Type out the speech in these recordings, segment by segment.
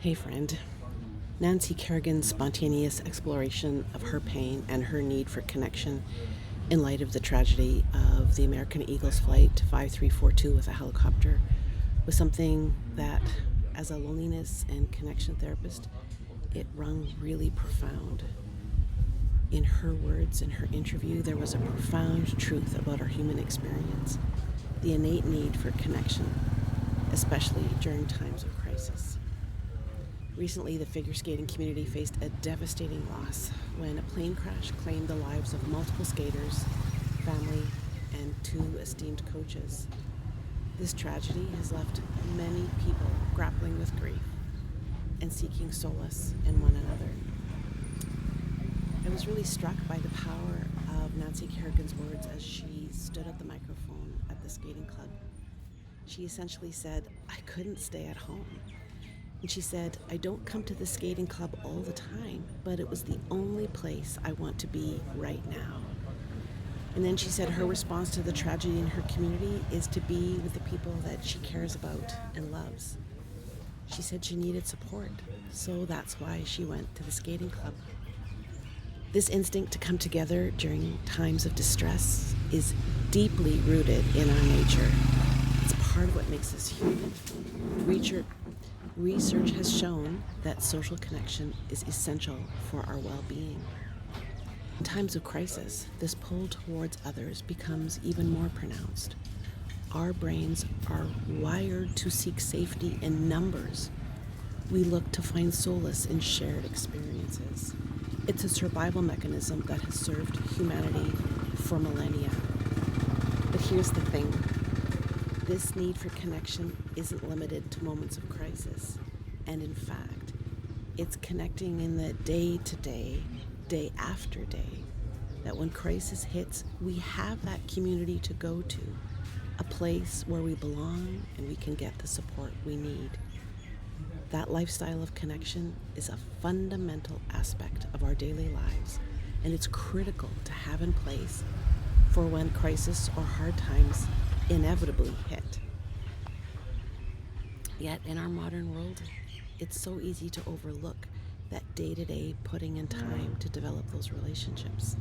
Hey friend, Nancy Kerrigan's spontaneous exploration of her pain and her need for connection in light of the tragedy of the American Eagle's flight 5342 with a helicopter was something that, as a loneliness and connection therapist, it rung really profound. In her words, in her interview, there was a profound truth about our human experience, the innate need for connection, especially during times of crisis. Recently, the figure skating community faced a devastating loss when a plane crash claimed the lives of multiple skaters, family, and 2 esteemed coaches. This tragedy has left many people grappling with grief and seeking solace in one another. I was really struck by the power of Nancy Kerrigan's words as she stood at the microphone at the skating club. She essentially said, "I couldn't stay at home." And she said, "I don't come to the skating club all the time, but it was the only place I want to be right now." And then she said her response to the tragedy in her community is to be with the people that she cares about and loves. She said she needed support, so that's why she went to the skating club. This instinct to come together during times of distress is deeply rooted in our nature. It's part of what makes us human. Research has shown that social connection is essential for our well-being. In times of crisis, this pull towards others becomes even more pronounced. Our brains are wired to seek safety in numbers. We look to find solace in shared experiences. It's a survival mechanism that has served humanity for millennia. But here's the thing. This need for connection isn't limited to moments of crisis. And in fact, it's connecting in the day-to-day, day after day, that when crisis hits, we have that community to go to, a place where we belong and we can get the support we need. That lifestyle of connection is a fundamental aspect of our daily lives, and it's critical to have in place for when crisis or hard times inevitably hit. Yet in our modern world, it's so easy to overlook that day-to-day putting in time to develop those relationships.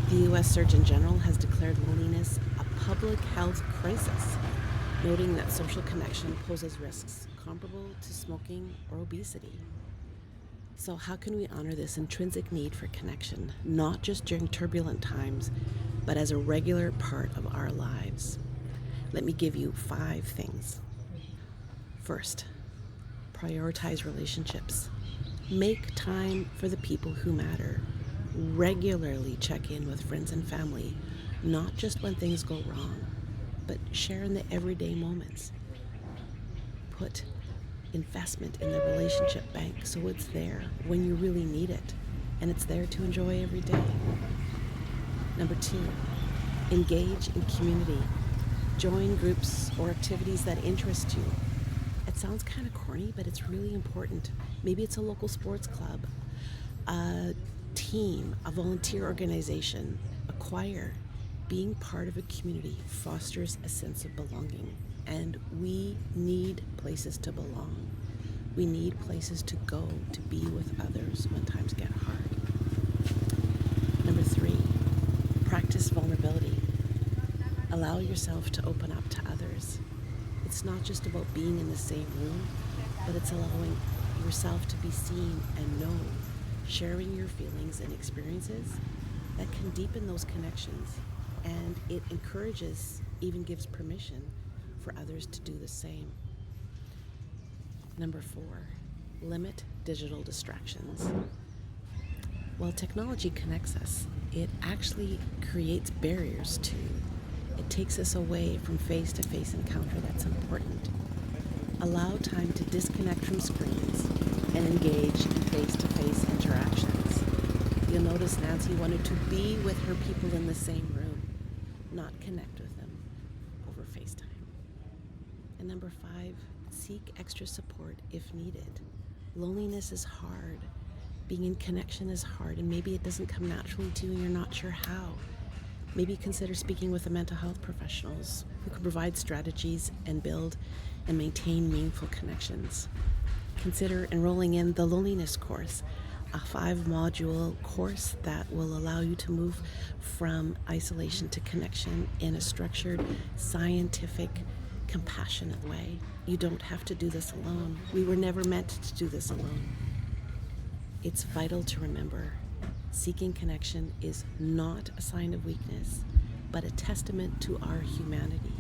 The U.S. Surgeon General has declared loneliness a public health crisis, noting that social connection poses risks comparable to smoking or obesity. So how can we honor this intrinsic need for connection, not just during turbulent times, but as a regular part of our lives? Let me give you 5 things. First, prioritize relationships. Make time for the people who matter. Regularly check in with friends and family, not just when things go wrong, but share in the everyday moments. Put investment in the relationship bank so it's there when you really need it, and it's there to enjoy every day. Number 2, engage in community. Join groups or activities that interest you. It sounds kind of corny, but it's really important. Maybe it's a local sports club, a team, a volunteer organization, a choir. Being part of a community fosters a sense of belonging, and we need places to belong. We need places to go to be with others when times get hard. Number 3, practice vulnerability. Allow yourself to open up to others. It's not just about being in the same room, but it's allowing yourself to be seen and known, sharing your feelings and experiences that can deepen those connections, and it encourages, even gives permission for others to do the same. Number 4, limit digital distractions. While technology connects us, it actually creates barriers too. It takes us away from face-to-face encounter that's important. Allow time to disconnect from screens and engage in face-to-face interactions. You'll notice Nancy wanted to be with her people in the same room, not connect with them over FaceTime. And number 5, seek extra support if needed. Loneliness is hard. Being in connection is hard, and maybe it doesn't come naturally to you and you're not sure how. Maybe consider speaking with the mental health professionals who can provide strategies and build and maintain meaningful connections. consider enrolling in the Loneliness course, a 5-module course that will allow you to move from isolation to connection in a structured, scientific, compassionate way. You don't have to do this alone. We were never meant to do this alone. It's vital to remember, seeking connection is not a sign of weakness, but a testament to our humanity.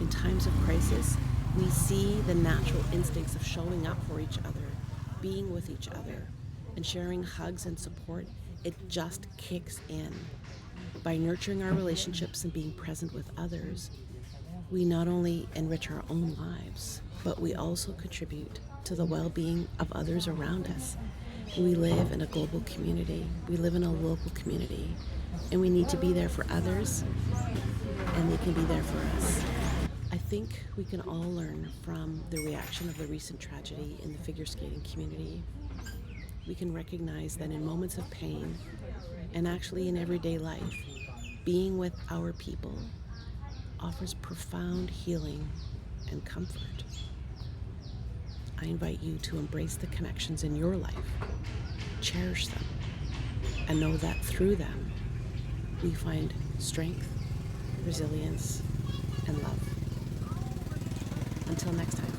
In times of crisis, we see the natural instincts of showing up for each other, being with each other, and sharing hugs and support. It just kicks in. By nurturing our relationships and being present with others, we not only enrich our own lives, but we also contribute to the well-being of others around us. We live in a global community. We live in a local community, and we need to be there for others, and they can be there for us. I think we can all learn from the reaction of the recent tragedy in the figure skating community. We can recognize that in moments of pain, and actually in everyday life, being with our people offers profound healing and comfort. I invite you to embrace the connections in your life, cherish them, and know that through them, we find strength, resilience, and love. Until next time.